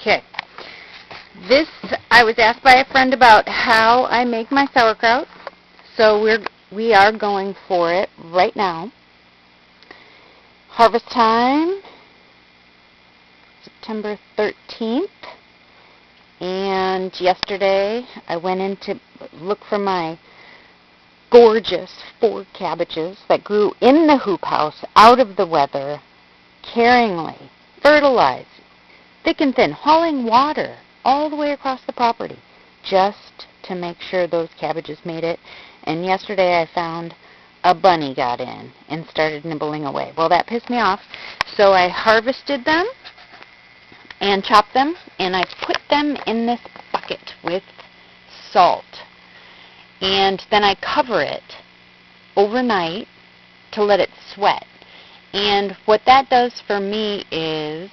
Okay. This, I was asked by a friend about how I make my sauerkraut, so we are going for it right now. Harvest time, September 13th, and yesterday I went in to look for my gorgeous 4 cabbages that grew in the hoop house, out of the weather, caringly, fertilized, thick and thin, hauling water all the way across the property just to make sure those cabbages made it. And yesterday I found a bunny got in and started nibbling away. Well, that pissed me off, so I harvested them and chopped them, and I put them in this bucket with salt. And then I cover it overnight to let it sweat. And what that does for me is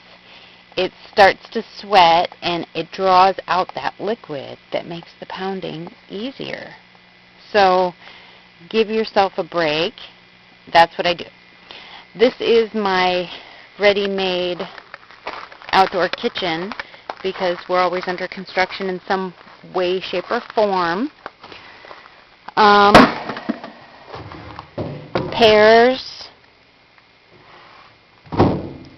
it starts to sweat and it draws out that liquid that makes the pounding easier. So give yourself a break. That's what I do. This is my ready-made outdoor kitchen because we're always under construction in some way, shape, or form. Pears.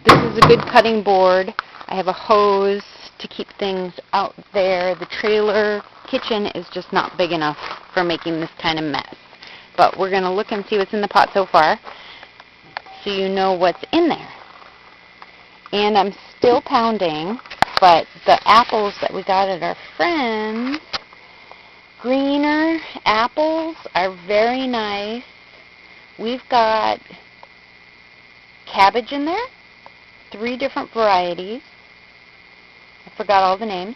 This is a good cutting board. I have a hose to keep things out there. The trailer kitchen is just not big enough for making this kind of mess. But we're going to look and see what's in the pot so far so you know what's in there. And I'm still pounding, but the apples that we got at our friend's, greener apples, are very nice. We've got cabbage in there, 3 different varieties. I forgot all the names.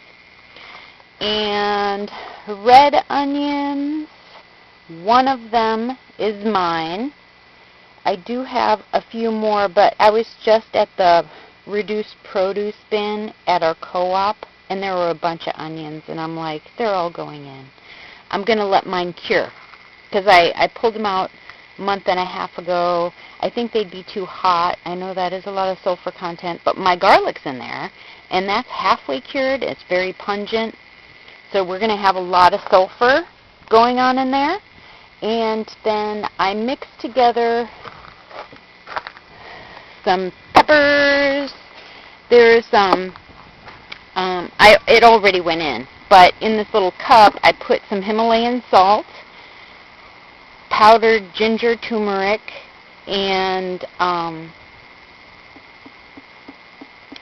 And red onions, one of them is mine. I do have a few more, but I was just at the reduced produce bin at our co-op, and there were a bunch of onions, and I'm like, they're all going in. I'm going to let mine cure, because I pulled them out a month and a half ago. I think they'd be too hot. I know that is a lot of sulfur content, but my garlic's in there, and that's halfway cured. It's very pungent, so we're going to have a lot of sulfur going on in there. And then I mixed together some peppers. There's it already went in, but in this little cup I put some Himalayan salt, powdered ginger, turmeric, and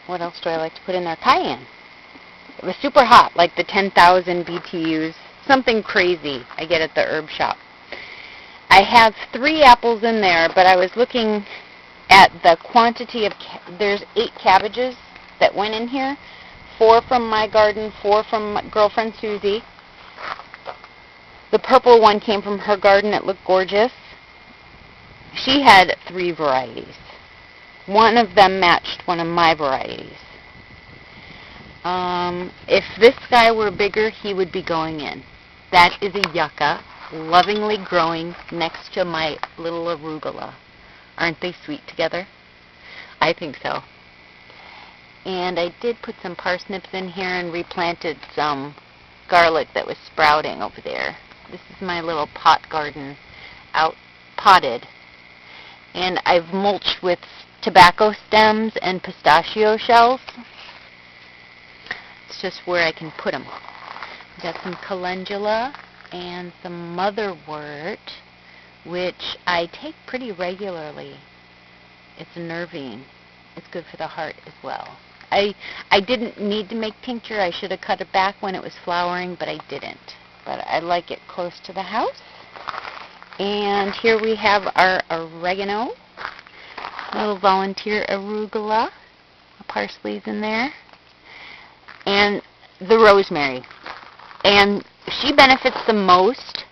what else do I like to put in there? Cayenne. It was super hot, like the 10,000 BTUs, something crazy I get at the herb shop. I have 3 apples in there, but I was looking at the quantity of, there's 8 cabbages that went in here, 4 from my garden, 4 from my girlfriend Susie. The purple one came from her garden. It looked gorgeous. She had 3 varieties. One of them matched one of my varieties. If this guy were bigger, he would be going in. That is a yucca, lovingly growing next to my little arugula. Aren't they sweet together? I think so. And I did put some parsnips in here and replanted some garlic that was sprouting over there. This is my little pot garden, out potted. And I've mulched with tobacco stems and pistachio shells. It's just where I can put them. Got some calendula and some motherwort, which I take pretty regularly. It's nervine. It's good for the heart as well. I didn't need to make tincture. I should have cut it back when it was flowering, but I didn't. But I like it close to the house. And here we have our oregano, little volunteer arugula, parsley's in there, and the rosemary. And she benefits the most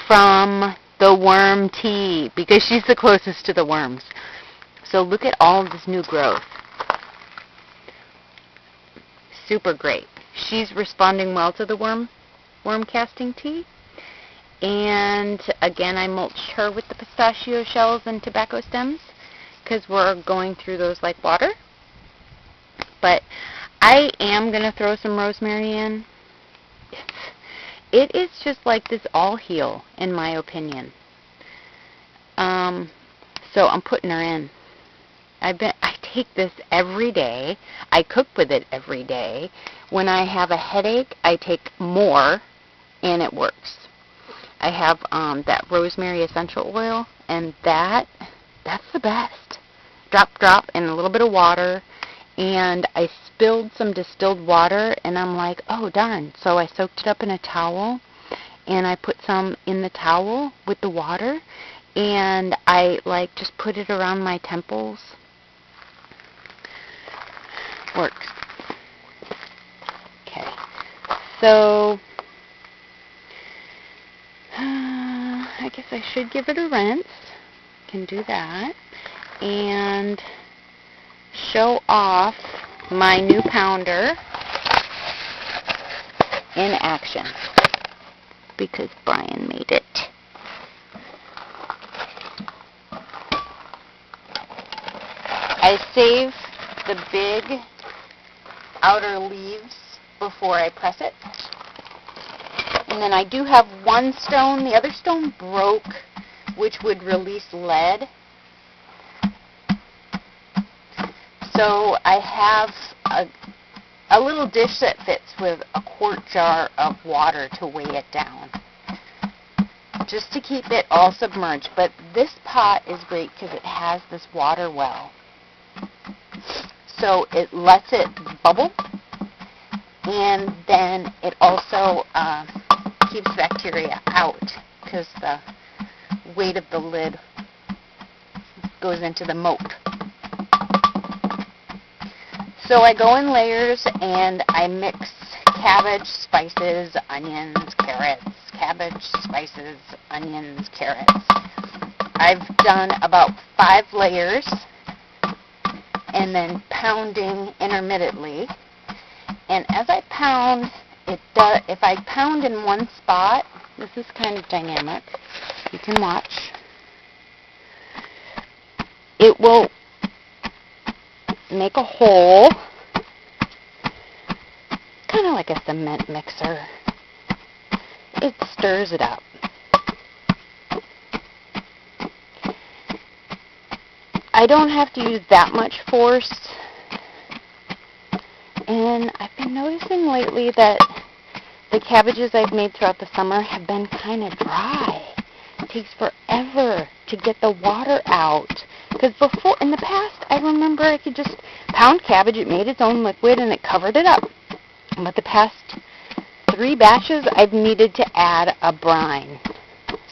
from the worm tea because she's the closest to the worms. So look at all of this new growth. Super great. She's responding well to the worm casting tea. And again, I mulched her with the pistachio shells and tobacco stems because we're going through those like water. But I am going to throw some rosemary in. It is just like this all heal, in my opinion. So I'm putting her in. I take this every day. I cook with it every day. When I have a headache, I take more, and it works. I have that rosemary essential oil, and that's the best. Drop, in a little bit of water, and I spilled some distilled water, and I'm like, oh, darn. So I soaked it up in a towel, and I put some in the towel with the water, and I, just put it around my temples. Works. Okay. So, I guess I should give it a rinse. Can do that. And show off my new pounder in action, because Brian made it. I save the big outer leaves before I press it. And then I do have one stone. The other stone broke, which would release lead. So I have a little dish that fits with a quart jar of water to weigh it down, just to keep it all submerged. But this pot is great because it has this water well. So it lets it bubble, and then it also keeps bacteria out because the weight of the lid goes into the moat. So I go in layers, and I mix cabbage, spices, onions, carrots, cabbage, spices, onions, carrots. I've done about 5 layers, and then pounding intermittently. And as I pound, if I pound in one spot, this is kind of dynamic. You can watch. It will make a hole, kind of like a cement mixer. It stirs it up. I don't have to use that much force, and I've been noticing lately that the cabbages I've made throughout the summer have been kind of dry. It takes forever to get the water out, because before, in the past, I remember I could just pound cabbage, it made its own liquid, and it covered it up. But the past 3 batches, I've needed to add a brine,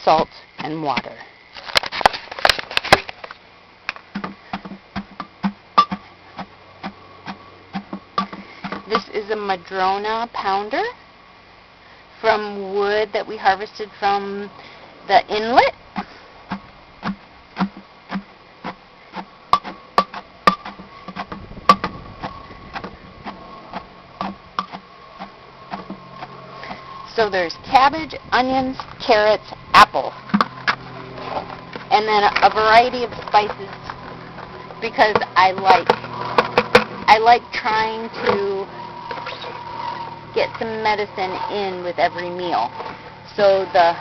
salt, and water. This is a Madrone pounder from wood that we harvested from the inlet. So there's cabbage, onions, carrots, apple, and then a variety of spices, because I like trying to get some medicine in with every meal. So the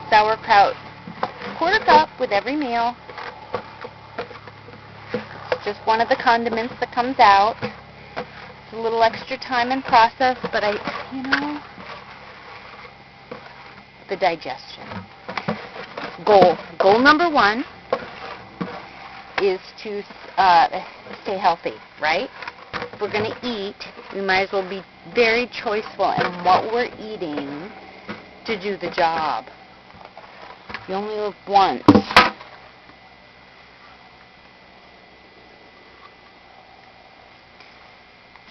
sauerkraut, 1/4 cup with every meal. It's just one of the condiments that comes out. It's a little extra time and process, but the digestion. Goal number 1 is to stay healthy, right? If we're going to eat, we might as well be very choiceful in what we're eating to do the job. You only live once.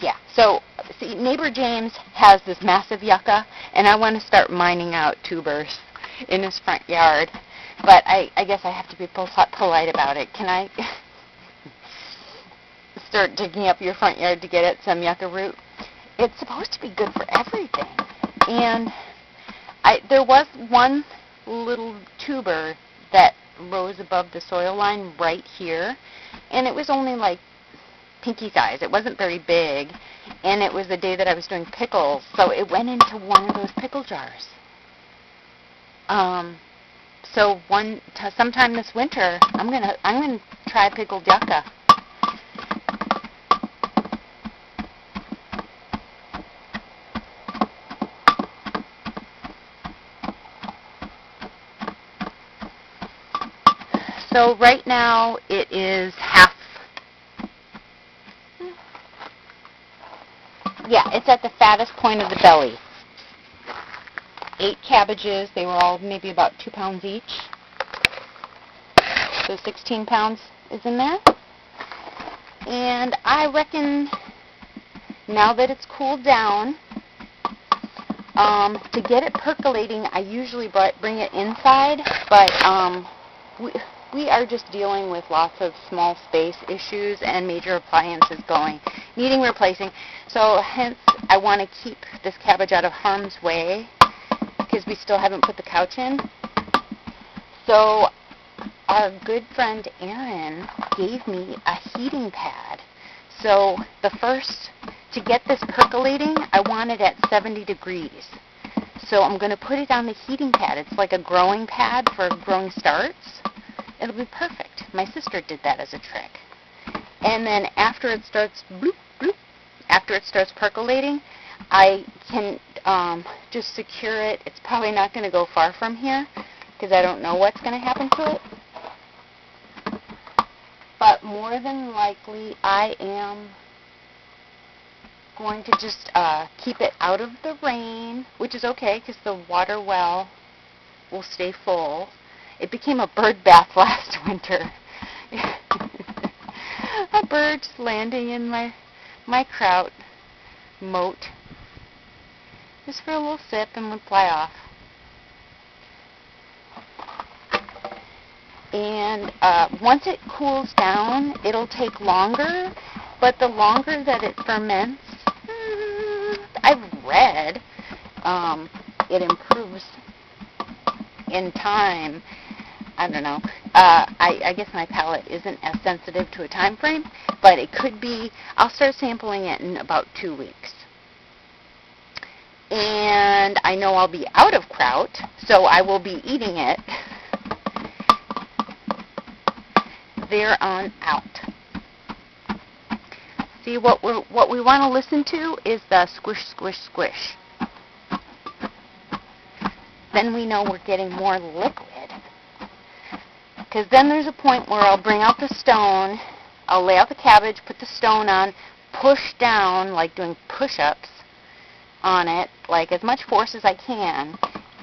Yeah, so see, neighbor James has this massive yucca, and I want to start mining out tubers in his front yard. But I guess I have to be polite about it. Can I start digging up your front yard to get at some yucca root? It's supposed to be good for everything. And there was one little tuber that rose above the soil line right here, and it was only like pinky size. It wasn't very big, and it was the day that I was doing pickles, so it went into one of those pickle jars. So sometime this winter, I'm gonna try pickled yucca. So right now it is half. Yeah, it's at the fattest point of the belly. 8 cabbages. They were all maybe about 2 pounds each. So 16 pounds is in there. And I reckon now that it's cooled down, to get it percolating, I usually bring it inside, but we are just dealing with lots of small space issues and major appliances needing replacing. So hence, I want to keep this cabbage out of harm's way because we still haven't put the couch in. So our good friend Erin gave me a heating pad. So to get this percolating, I want it at 70 degrees. So I'm going to put it on the heating pad. It's like a growing pad for growing starts. It'll be perfect. My sister did that as a trick. And then after it starts after it starts percolating, I can just secure it. It's probably not going to go far from here because I don't know what's going to happen to it. But more than likely, I am going to just keep it out of the rain, which is okay because the water well will stay full. It became a bird bath last winter. A bird just landing in my kraut moat just for a little sip and would fly off. And once it cools down, it'll take longer, but the longer that it ferments, I've read it improves in time. I don't know. I guess my palate isn't as sensitive to a time frame, but it could be. I'll start sampling it in about 2 weeks. And I know I'll be out of kraut, so I will be eating it there on out. See, what we want to listen to is the squish, squish, squish. Then we know we're getting more liquid. Because then there's a point where I'll bring out the stone, I'll lay out the cabbage, put the stone on, push down, like doing push-ups on it, like as much force as I can,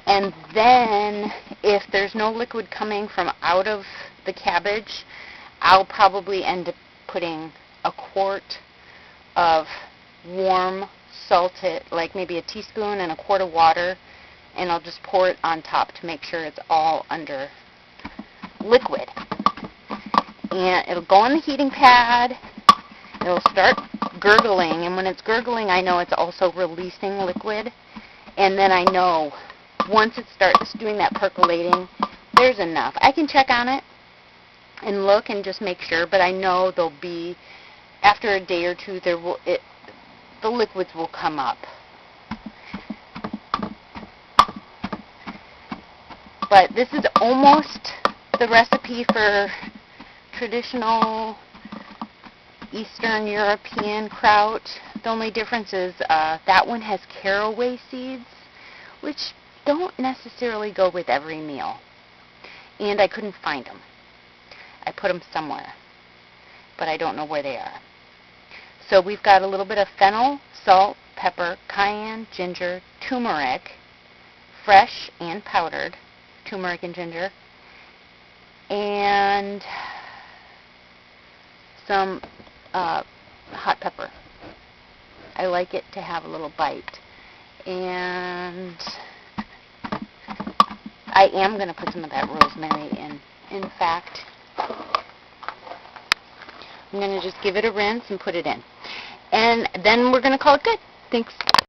and then if there's no liquid coming from out of the cabbage, I'll probably end up putting a quart of warm, salted, like maybe a teaspoon and a quart of water, and I'll just pour it on top to make sure it's all under liquid. And it'll go on the heating pad, it'll start gurgling, and when it's gurgling I know it's also releasing liquid, and then I know once it starts doing that percolating, there's enough. I can check on it and look and just make sure, but I know there'll be, after a day or two, the liquids will come up. But this is almost the recipe for traditional Eastern European kraut. The only difference is that one has caraway seeds, which don't necessarily go with every meal. And I couldn't find them. I put them somewhere, but I don't know where they are. So we've got a little bit of fennel, salt, pepper, cayenne, ginger, turmeric, fresh and powdered turmeric and ginger, and some hot pepper. I like it to have a little bite. And I am going to put some of that rosemary in. In fact, I'm going to just give it a rinse and put it in. And then we're going to call it good. Thanks.